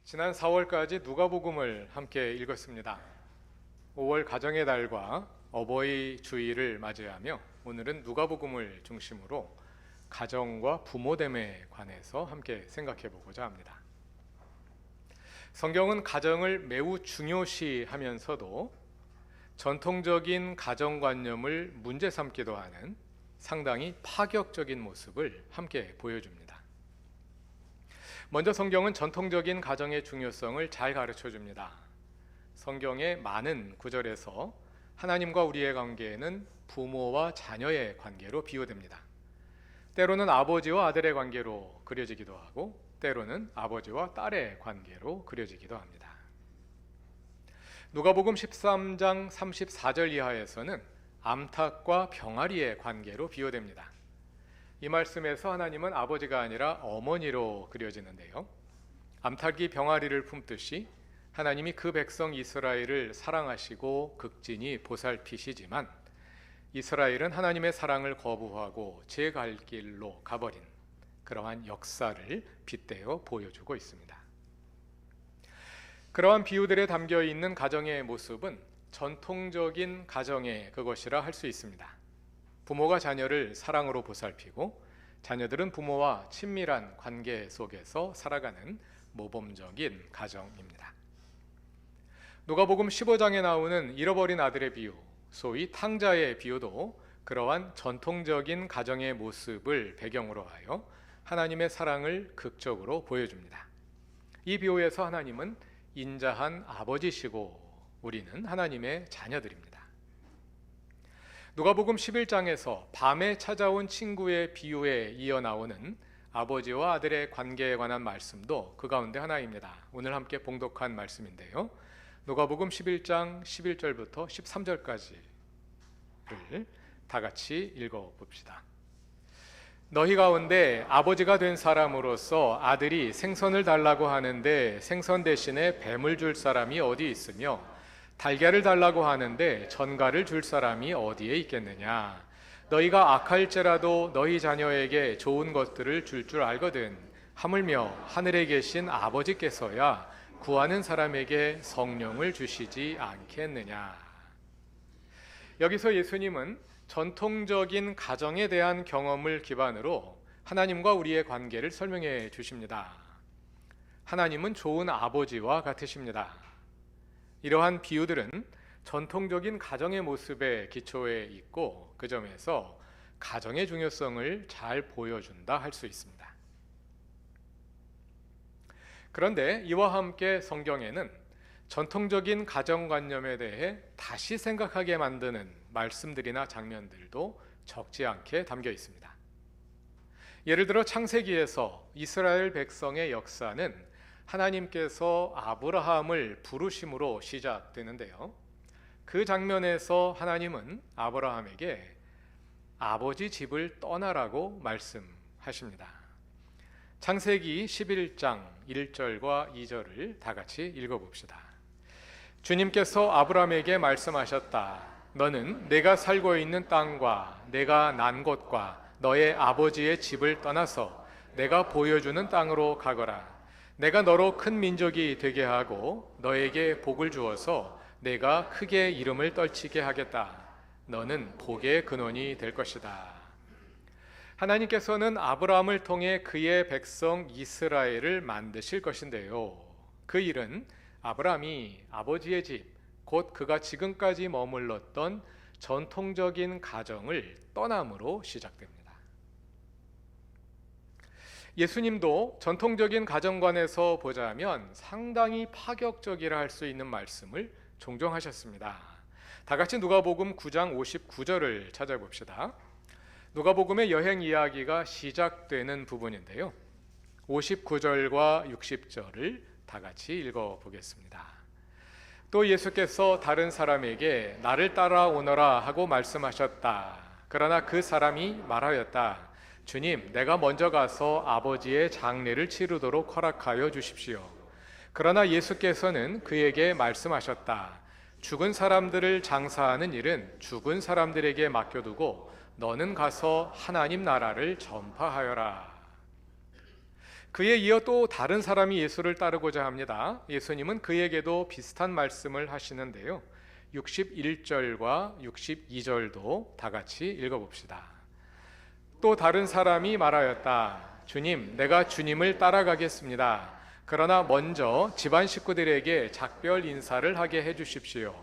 지난 4월까지 누가복음을 함께 읽었습니다. 5월 가정의 달과 어버이 주일을 맞이하며 오늘은 누가복음을 중심으로 가정과 부모됨에 관해서 함께 생각해 보고자 합니다. 성경은 가정을 매우 중요시하면서도 전통적인 가정관념을 문제 삼기도 하는 상당히 파격적인 모습을 함께 보여줍니다. 먼저 성경은 전통적인 가정의 중요성을 잘 가르쳐 줍니다. 성경의 많은 구절에서 하나님과 우리의 관계는 부모와 자녀의 관계로 비유됩니다. 때로는 아버지와 아들의 관계로 그려지기도 하고 때로는 아버지와 딸의 관계로 그려지기도 합니다. 누가복음 13장 34절 이하에서는 암탉과 병아리의 관계로 비유됩니다. 이 말씀에서 하나님은 아버지가 아니라 어머니로 그려지는데요. 암탉이 병아리를 품듯이 하나님이 그 백성 이스라엘을 사랑하시고 극진히 보살피시지만 이스라엘은 하나님의 사랑을 거부하고 제 갈 길로 가버린 그러한 역사를 빗대어 보여주고 있습니다. 그러한 비유들에 담겨 있는 가정의 모습은 전통적인 가정의 그것이라 할 수 있습니다. 부모가 자녀를 사랑으로 보살피고 자녀들은 부모와 친밀한 관계 속에서 살아가는 모범적인 가정입니다. 누가복음 15장에 나오는 잃어버린 아들의 비유, 소위 탕자의 비유도 그러한 전통적인 가정의 모습을 배경으로 하여 하나님의 사랑을 극적으로 보여줍니다. 이 비유에서 하나님은 인자한 아버지시고 우리는 하나님의 자녀들입니다. 누가복음 11장에서 밤에 찾아온 친구의 비유에 이어 나오는 아버지와 아들의 관계에 관한 말씀도 그 가운데 하나입니다. 오늘 함께 봉독한 말씀인데요. 누가복음 11장 11절부터 13절까지를 다 같이 읽어봅시다. 너희 가운데 아버지가 된 사람으로서 아들이 생선을 달라고 하는데 생선 대신에 뱀을 줄 사람이 어디 있으며 달걀을 달라고 하는데 전갈을 줄 사람이 어디에 있겠느냐? 너희가 악할지라도 너희 자녀에게 좋은 것들을 줄 알거든. 하물며 하늘에 계신 아버지께서야 구하는 사람에게 성령을 주시지 않겠느냐? 여기서 예수님은 전통적인 가정에 대한 경험을 기반으로 하나님과 우리의 관계를 설명해 주십니다. 하나님은 좋은 아버지와 같으십니다. 이러한 비유들은 전통적인 가정의 모습에 기초해 있고 그 점에서 가정의 중요성을 잘 보여준다 할 수 있습니다. 그런데 이와 함께 성경에는 전통적인 가정관념에 대해 다시 생각하게 만드는 말씀들이나 장면들도 적지 않게 담겨 있습니다. 예를 들어 창세기에서 이스라엘 백성의 역사는 하나님께서 아브라함을 부르심으로 시작되는데요. 그 장면에서 하나님은 아브라함에게 아버지 집을 떠나라고 말씀하십니다. 창세기 11장 1절과 2절을 다 같이 읽어봅시다. 주님께서 아브라함에게 말씀하셨다. 너는 내가 살고 있는 땅과 내가 난 곳과 너의 아버지의 집을 떠나서 내가 보여주는 땅으로 가거라. 내가 너로 큰 민족이 되게 하고 너에게 복을 주어서 내가 크게 이름을 떨치게 하겠다. 너는 복의 근원이 될 것이다. 하나님께서는 아브라함을 통해 그의 백성 이스라엘을 만드실 것인데요. 그 일은 아브라함이 아버지의 집, 곧 그가 지금까지 머물렀던 전통적인 가정을 떠남으로 시작됩니다. 예수님도 전통적인 가정관에서 보자면 상당히 파격적이라 할 수 있는 말씀을 종종 하셨습니다. 다 같이 누가복음 9장 59절을 찾아봅시다. 누가복음의 여행 이야기가 시작되는 부분인데요. 59절과 60절을 다 같이 읽어보겠습니다. 또 예수께서 다른 사람에게 나를 따라오너라 하고 말씀하셨다. 그러나 그 사람이 말하였다. 주님, 내가 먼저 가서 아버지의 장례를 치르도록 허락하여 주십시오. 그러나 예수께서는 그에게 말씀하셨다. 죽은 사람들을 장사하는 일은 죽은 사람들에게 맡겨두고 너는 가서 하나님 나라를 전파하여라. 그에 이어 또 다른 사람이 예수를 따르고자 합니다. 예수님은 그에게도 비슷한 말씀을 하시는데요. 61절과 62절도 다 같이 읽어봅시다. 또 다른 사람이 말하였다. 주님, 내가 주님을 따라가겠습니다. 그러나 먼저 집안 식구들에게 작별 인사를 하게 해주십시오.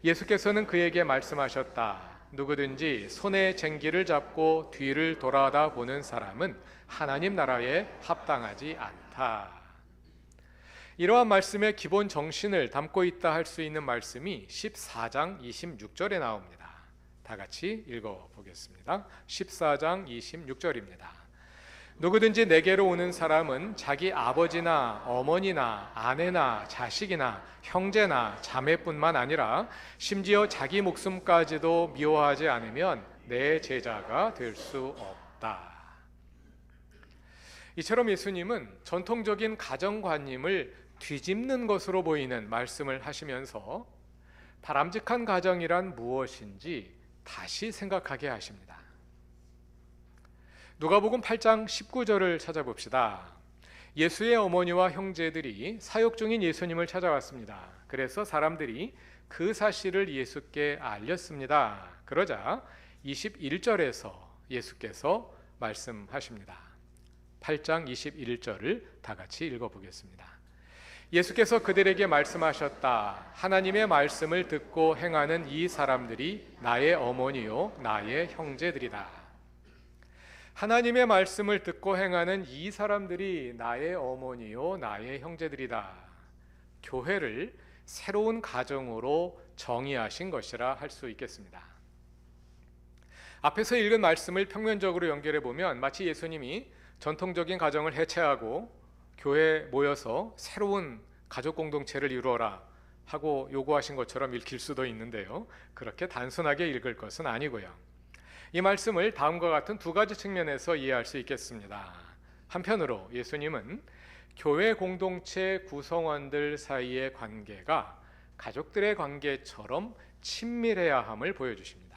예수께서는 그에게 말씀하셨다. 누구든지 손에 쟁기를 잡고 뒤를 돌아다 보는 사람은 하나님 나라에 합당하지 않다. 이러한 말씀의 기본 정신을 담고 있다 할 수 있는 말씀이 14장 26절에 나옵니다. 다 같이 읽어보겠습니다. 14장 26절입니다. 누구든지 내게로 오는 사람은 자기 아버지나 어머니나 아내나 자식이나 형제나 자매뿐만 아니라 심지어 자기 목숨까지도 미워하지 않으면 내 제자가 될 수 없다. 이처럼 예수님은 전통적인 가정관념을 뒤집는 것으로 보이는 말씀을 하시면서 바람직한 가정이란 무엇인지 다시 생각하게 하십니다. 누가복음 8장 19절을 찾아봅시다. 예수의 어머니와 형제들이 사역 중인 예수님을 찾아왔습니다. 그래서 사람들이 그 사실을 예수께 알렸습니다. 그러자 21절에서 예수께서 말씀하십니다. 8장 21절을 다 같이 읽어보겠습니다. 예수께서 그들에게 말씀하셨다. 하나님의 말씀을 듣고 행하는 이 사람들이 나의 어머니요 나의 형제들이다. 하나님의 말씀을 듣고 행하는 이 사람들이 나의 어머니요 나의 형제들이다. 교회를 새로운 가정으로 정의하신 것이라 할 수 있겠습니다. 앞에서 읽은 말씀을 평면적으로 연결해 보면 마치 예수님이 전통적인 가정을 해체하고 교회에 모여서 새로운 가족 공동체를 이루어라 하고 요구하신 것처럼 읽힐 수도 있는데요. 그렇게 단순하게 읽을 것은 아니고요. 이 말씀을 다음과 같은 두 가지 측면에서 이해할 수 있겠습니다. 한편으로 예수님은 교회 공동체 구성원들 사이의 관계가 가족들의 관계처럼 친밀해야 함을 보여주십니다.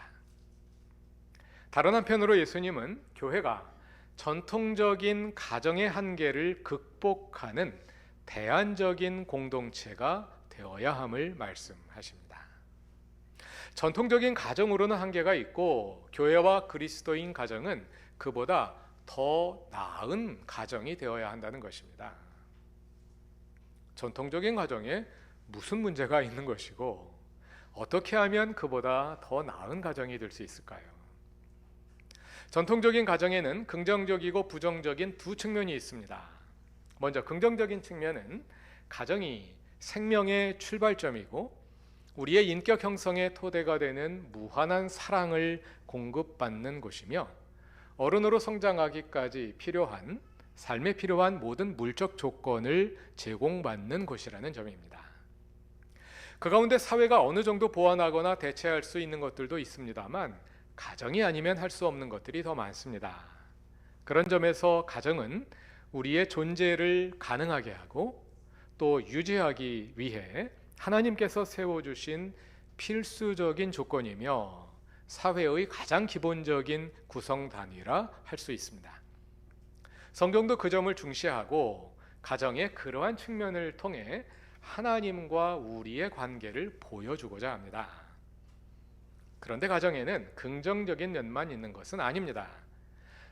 다른 한편으로 예수님은 교회가 전통적인 가정의 한계를 극복하는 대안적인 공동체가 되어야 함을 말씀하십니다. 전통적인 가정으로는 한계가 있고 교회와 그리스도인 가정은 그보다 더 나은 가정이 되어야 한다는 것입니다. 전통적인 가정에 무슨 문제가 있는 것이고 어떻게 하면 그보다 더 나은 가정이 될 수 있을까요? 전통적인 가정에는 긍정적이고 부정적인 두 측면이 있습니다. 먼저 긍정적인 측면은 가정이 생명의 출발점이고 우리의 인격 형성의 토대가 되는 무한한 사랑을 공급받는 곳이며 어른으로 성장하기까지 필요한 삶에 필요한 모든 물적 조건을 제공받는 곳이라는 점입니다. 그 가운데 사회가 어느 정도 보완하거나 대체할 수 있는 것들도 있습니다만 가정이 아니면 할 수 없는 것들이 더 많습니다. 그런 점에서 가정은 우리의 존재를 가능하게 하고 또 유지하기 위해 하나님께서 세워주신 필수적인 조건이며 사회의 가장 기본적인 구성 단위라 할 수 있습니다. 성경도 그 점을 중시하고 가정의 그러한 측면을 통해 하나님과 우리의 관계를 보여주고자 합니다. 그런데 가정에는 긍정적인 면만 있는 것은 아닙니다.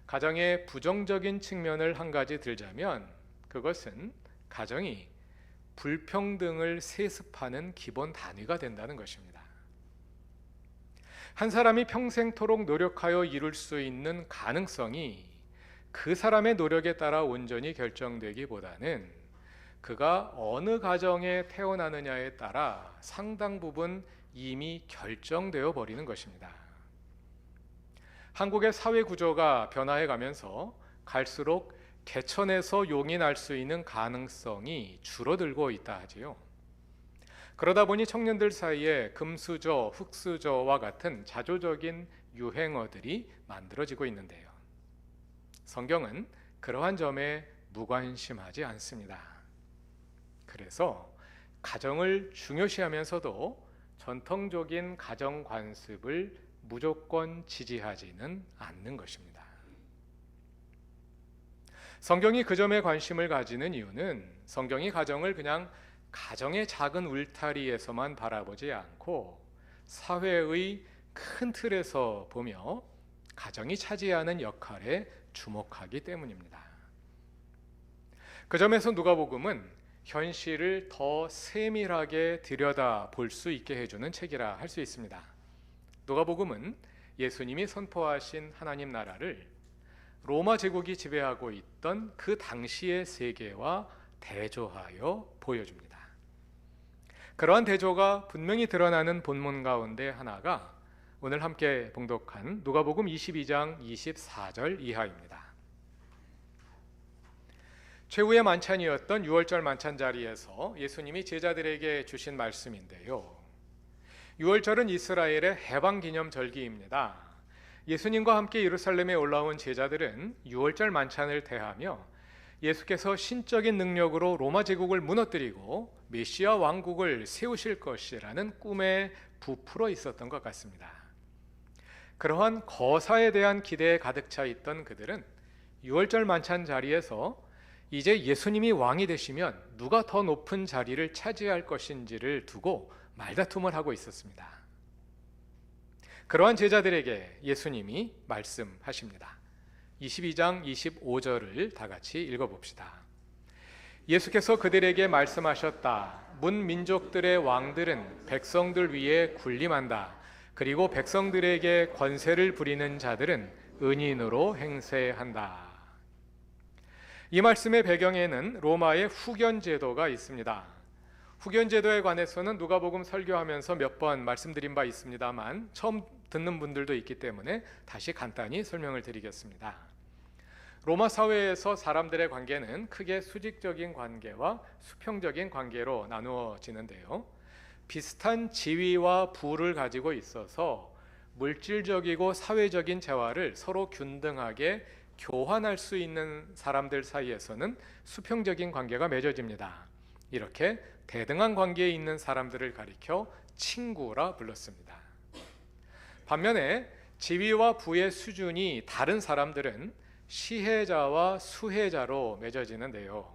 가정의 부정적인 측면을 한 가지 들자면 그것은 가정이 불평등을 세습하는 기본 단위가 된다는 것입니다. 한 사람이 평생토록 노력하여 이룰 수 있는 가능성이 그 사람의 노력에 따라 온전히 결정되기보다는 그가 어느 가정에 태어나느냐에 따라 상당 부분 이미 결정되어 버리는 것입니다. 한국의 사회 구조가 변화해 가면서 갈수록 개천에서 용이 날 수 있는 가능성이 줄어들고 있다 하지요. 그러다 보니 청년들 사이에 금수저, 흙수저와 같은 자조적인 유행어들이 만들어지고 있는데요. 성경은 그러한 점에 무관심하지 않습니다. 그래서 가정을 중요시하면서도 전통적인 가정 관습을 무조건 지지하지는 않는 것입니다. 성경이 그 점에 관심을 가지는 이유는 성경이 가정을 그냥 가정의 작은 울타리에서만 바라보지 않고 사회의 큰 틀에서 보며 가정이 차지하는 역할에 주목하기 때문입니다. 그 점에서 누가복음은 현실을 더 세밀하게 들여다 볼 수 있게 해주는 책이라 할 수 있습니다. 누가복음은 예수님이 선포하신 하나님 나라를 로마 제국이 지배하고 있던 그 당시의 세계와 대조하여 보여줍니다. 그러한 대조가 분명히 드러나는 본문 가운데 하나가 오늘 함께 봉독한 누가복음 22장 24절 이하입니다. 최후의 만찬이었던 유월절 만찬 자리에서 예수님이 제자들에게 주신 말씀인데요. 유월절은 이스라엘의 해방기념절기입니다. 예수님과 함께 예루살렘에 올라온 제자들은 유월절 만찬을 대하며 예수께서 신적인 능력으로 로마 제국을 무너뜨리고 메시아 왕국을 세우실 것이라는 꿈에 부풀어 있었던 것 같습니다. 그러한 거사에 대한 기대에 가득 차 있던 그들은 유월절 만찬 자리에서 이제 예수님이 왕이 되시면 누가 더 높은 자리를 차지할 것인지를 두고 말다툼을 하고 있었습니다. 그러한 제자들에게 예수님이 말씀하십니다. 22장 25절을 다 같이 읽어봅시다. 예수께서 그들에게 말씀하셨다. 문 민족들의 왕들은 백성들 위에 군림한다. 그리고 백성들에게 권세를 부리는 자들은 은인으로 행세한다. 이 말씀의 배경에는 로마의 후견 제도가 있습니다. 후견 제도에 관해서는 누가복음 설교하면서 몇 번 말씀드린 바 있습니다만 처음 듣는 분들도 있기 때문에 다시 간단히 설명을 드리겠습니다. 로마 사회에서 사람들의 관계는 크게 수직적인 관계와 수평적인 관계로 나누어지는데요. 비슷한 지위와 부를 가지고 있어서 물질적이고 사회적인 재화를 서로 균등하게 교환할 수 있는 사람들 사이에서는 수평적인 관계가 맺어집니다. 이렇게 대등한 관계에 있는 사람들을 가리켜 친구라 불렀습니다. 반면에 지위와 부의 수준이 다른 사람들은 시혜자와 수혜자로 맺어지는데요.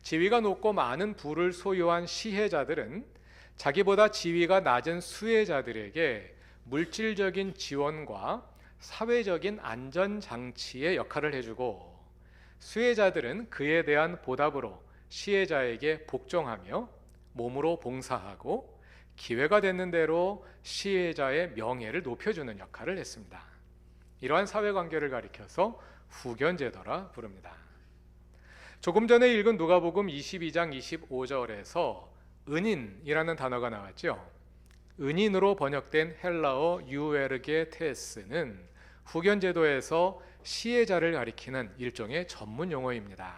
지위가 높고 많은 부를 소유한 시혜자들은 자기보다 지위가 낮은 수혜자들에게 물질적인 지원과 사회적인 안전장치의 역할을 해주고, 수혜자들은 그에 대한 보답으로 시혜자에게 복종하며 몸으로 봉사하고 기회가 되는 대로 시혜자의 명예를 높여주는 역할을 했습니다. 이러한 사회관계를 가리켜서 후견제도라 부릅니다. 조금 전에 읽은 누가복음 22장 25절에서 은인이라는 단어가 나왔죠. 은인으로 번역된 헬라어 유에르게 테스는 후견제도에서 시혜자를 가리키는 일종의 전문 용어입니다.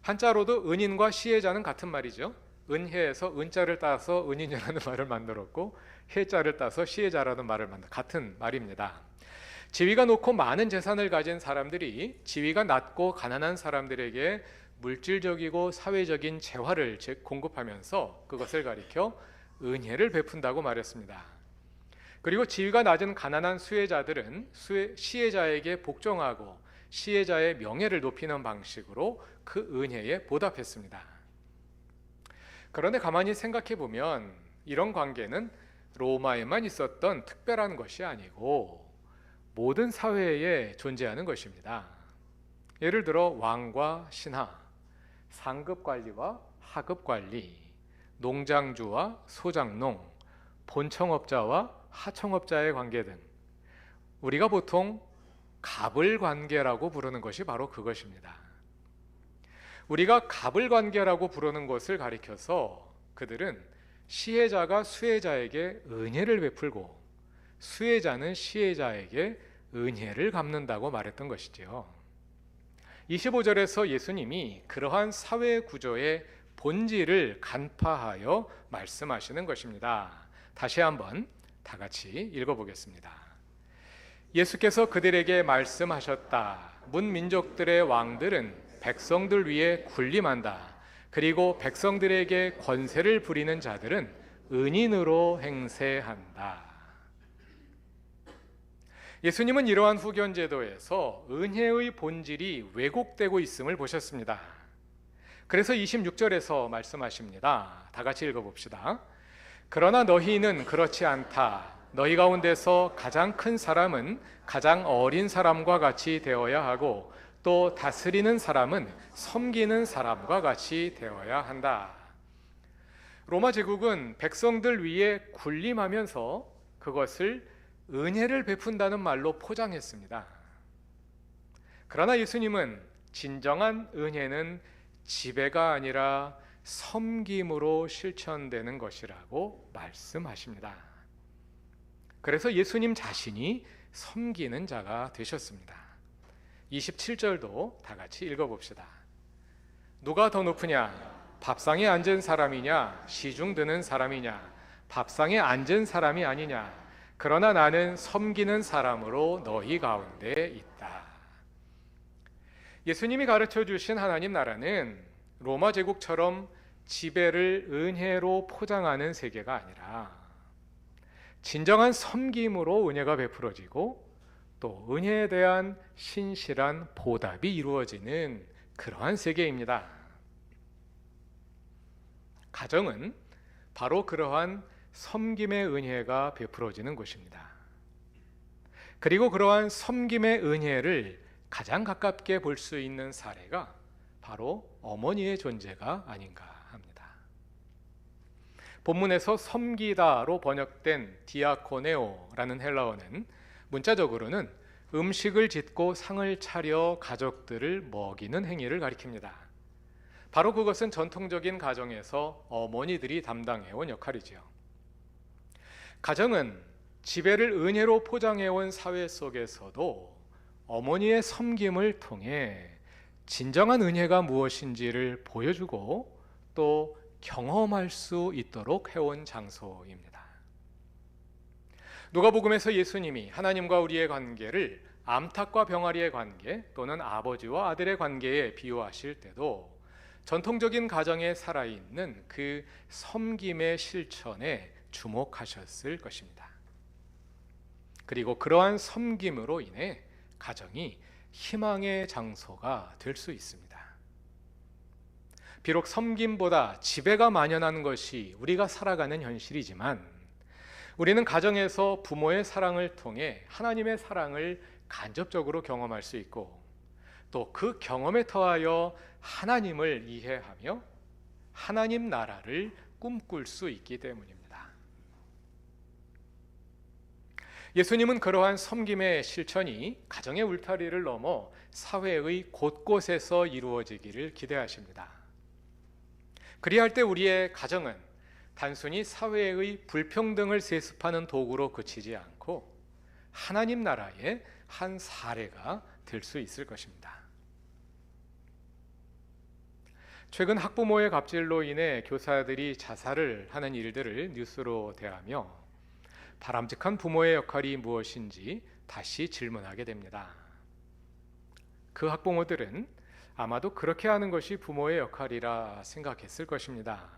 한자로도 은인과 시혜자는 같은 말이죠. 은혜에서 은자를 따서 은인이라는 말을 만들었고 해자를 따서 시혜자라는 말을 같은 말입니다. 지위가 높고 많은 재산을 가진 사람들이 지위가 낮고 가난한 사람들에게 물질적이고 사회적인 재화를 공급하면서 그것을 가리켜 은혜를 베푼다고 말했습니다. 그리고 지위가 낮은 가난한 수혜자들은 시혜자에게 복종하고 시혜자의 명예를 높이는 방식으로 그 은혜에 보답했습니다. 그런데 가만히 생각해 보면 이런 관계는 로마에만 있었던 특별한 것이 아니고 모든 사회에 존재하는 것입니다. 예를 들어 왕과 신하, 상급 관리와 하급 관리, 농장주와 소작농, 본청업자와 하청업자의 관계 등 우리가 보통 갑을 관계라고 부르는 것이 바로 그것입니다. 우리가 갑을 관계라고 부르는 것을 가리켜서 그들은 시혜자가 수혜자에게 은혜를 베풀고 수혜자는 시혜자에게 은혜를 갚는다고 말했던 것이지요. 25절에서 예수님이 그러한 사회 구조의 본질을 간파하여 말씀하시는 것입니다. 다시 한번 다 같이 읽어보겠습니다. 예수께서 그들에게 말씀하셨다. 문민족들의 왕들은 백성들 위에 군림한다. 그리고 백성들에게 권세를 부리는 자들은 은인으로 행세한다. 예수님은 이러한 후견 제도에서 은혜의 본질이 왜곡되고 있음을 보셨습니다. 그래서 26절에서 말씀하십니다. 다 같이 읽어봅시다. 그러나 너희는 그렇지 않다. 너희 가운데서 가장 큰 사람은 가장 어린 사람과 같이 되어야 하고 또 다스리는 사람은 섬기는 사람과 같이 되어야 한다. 로마 제국은 백성들 위에 군림하면서 그것을 은혜를 베푼다는 말로 포장했습니다. 그러나 예수님은 진정한 은혜는 지배가 아니라 섬김으로 실천되는 것이라고 말씀하십니다. 그래서 예수님 자신이 섬기는 자가 되셨습니다. 27절도 다 같이 읽어봅시다. 누가 더 높으냐? 밥상에 앉은 사람이냐? 시중 드는 사람이냐? 밥상에 앉은 사람이 아니냐? 그러나 나는 섬기는 사람으로 너희 가운데 있다. 예수님이 가르쳐 주신 하나님 나라는 로마 제국처럼 지배를 은혜로 포장하는 세계가 아니라 진정한 섬김으로 은혜가 베풀어지고 또 은혜에 대한 신실한 보답이 이루어지는 그러한 세계입니다. 가정은 바로 그러한 섬김의 은혜가 베풀어지는 곳입니다. 그리고 그러한 섬김의 은혜를 가장 가깝게 볼 수 있는 사례가 바로 어머니의 존재가 아닌가 합니다. 본문에서 섬기다로 번역된 디아코네오라는 헬라어는 문자적으로는 음식을 짓고 상을 차려 가족들을 먹이는 행위를 가리킵니다. 바로 그것은 전통적인 가정에서 어머니들이 담당해온 역할이지요. 가정은 지배를 은혜로 포장해온 사회 속에서도 어머니의 섬김을 통해 진정한 은혜가 무엇인지를 보여주고 또 경험할 수 있도록 해온 장소입니다. 누가복음에서 예수님이 하나님과 우리의 관계를 암탉과 병아리의 관계 또는 아버지와 아들의 관계에 비유하실 때도 전통적인 가정에 살아있는 그 섬김의 실천에 주목하셨을 것입니다. 그리고 그러한 섬김으로 인해 가정이 희망의 장소가 될 수 있습니다. 비록 섬김보다 지배가 만연한 것이 우리가 살아가는 현실이지만 우리는 가정에서 부모의 사랑을 통해 하나님의 사랑을 간접적으로 경험할 수 있고 또 그 경험에 더하여 하나님을 이해하며 하나님 나라를 꿈꿀 수 있기 때문입니다. 예수님은 그러한 섬김의 실천이 가정의 울타리를 넘어 사회의 곳곳에서 이루어지기를 기대하십니다. 그리할 때 우리의 가정은 단순히 사회의 불평등을 세습하는 도구로 그치지 않고 하나님 나라의 한 사례가 될 수 있을 것입니다. 최근 학부모의 갑질로 인해 교사들이 자살을 하는 일들을 뉴스로 대하며 바람직한 부모의 역할이 무엇인지 다시 질문하게 됩니다. 그 학부모들은 아마도 그렇게 하는 것이 부모의 역할이라 생각했을 것입니다.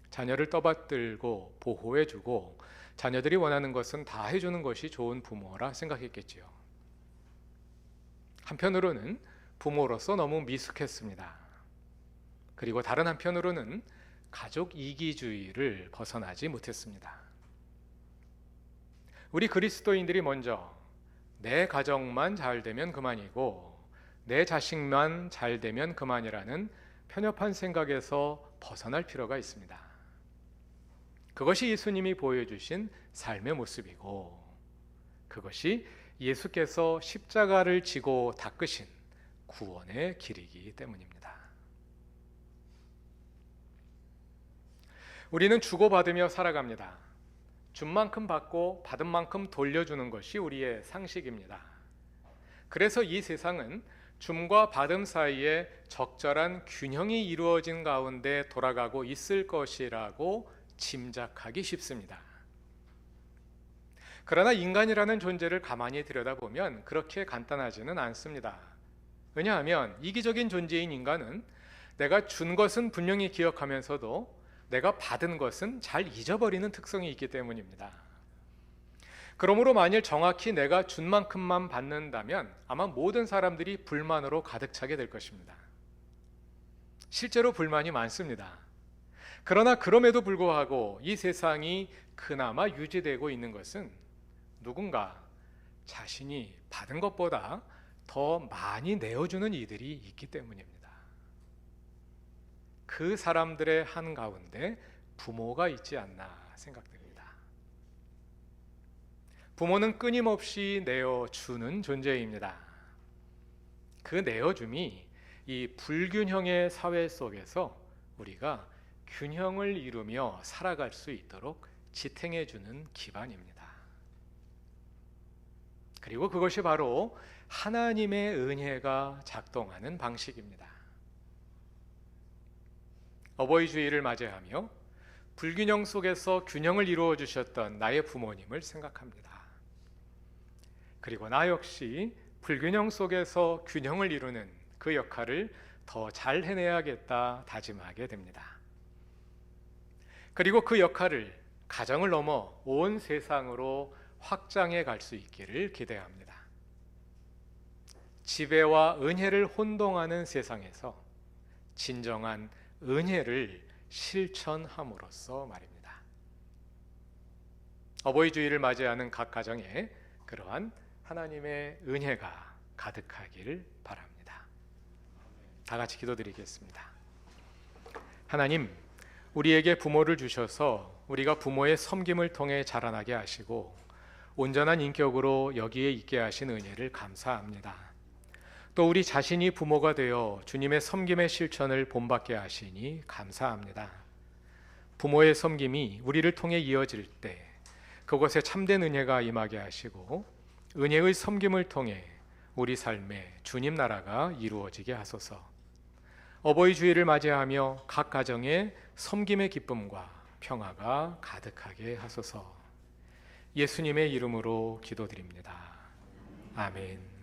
자녀를 떠받들고 보호해주고 자녀들이 원하는 것은 다 해주는 것이 좋은 부모라 생각했겠지요. 한편으로는 부모로서 너무 미숙했습니다. 그리고 다른 한편으로는 가족 이기주의를 벗어나지 못했습니다. 우리 그리스도인들이 먼저 내 가정만 잘 되면 그만이고 내 자식만 잘 되면 그만이라는 편협한 생각에서 벗어날 필요가 있습니다. 그것이 예수님이 보여주신 삶의 모습이고 그것이 예수께서 십자가를 지고 닦으신 구원의 길이기 때문입니다. 우리는 주고받으며 살아갑니다. 준 만큼 받고 받은 만큼 돌려주는 것이 우리의 상식입니다. 그래서 이 세상은 줌과 받음 사이에 적절한 균형이 이루어진 가운데 돌아가고 있을 것이라고 짐작하기 쉽습니다. 그러나 인간이라는 존재를 가만히 들여다보면 그렇게 간단하지는 않습니다. 왜냐하면 이기적인 존재인 인간은 내가 준 것은 분명히 기억하면서도 내가 받은 것은 잘 잊어버리는 특성이 있기 때문입니다. 그러므로 만일 정확히 내가 준 만큼만 받는다면 아마 모든 사람들이 불만으로 가득 차게 될 것입니다. 실제로 불만이 많습니다. 그러나 그럼에도 불구하고 이 세상이 그나마 유지되고 있는 것은 누군가 자신이 받은 것보다 더 많이 내어주는 이들이 있기 때문입니다. 그 사람들의 한가운데 부모가 있지 않나 생각됩니다. 부모는 끊임없이 내어주는 존재입니다. 그 내어줌이 이 불균형의 사회 속에서 우리가 균형을 이루며 살아갈 수 있도록 지탱해주는 기반입니다. 그리고 그것이 바로 하나님의 은혜가 작동하는 방식입니다. 어버이 주일을 맞이하며 불균형 속에서 균형을 이루어 주셨던 나의 부모님을 생각합니다. 그리고 나 역시 불균형 속에서 균형을 이루는 그 역할을 더 잘 해내야겠다 다짐하게 됩니다. 그리고 그 역할을 가정을 넘어 온 세상으로 확장해 갈 수 있기를 기대합니다. 지배와 은혜를 혼동하는 세상에서 진정한 은혜를 실천함으로써 말입니다. 어버이 주일을 맞이하는 각 가정에 그러한 하나님의 은혜가 가득하기를 바랍니다. 다 같이 기도드리겠습니다. 하나님, 우리에게 부모를 주셔서 우리가 부모의 섬김을 통해 자라나게 하시고 온전한 인격으로 여기에 있게 하신 은혜를 감사합니다. 또 우리 자신이 부모가 되어 주님의 섬김의 실천을 본받게 하시니 감사합니다. 부모의 섬김이 우리를 통해 이어질 때 그곳에 참된 은혜가 임하게 하시고 은혜의 섬김을 통해 우리 삶에 주님 나라가 이루어지게 하소서. 어버이 주일을 맞이하며 각 가정에 섬김의 기쁨과 평화가 가득하게 하소서. 예수님의 이름으로 기도드립니다. 아멘.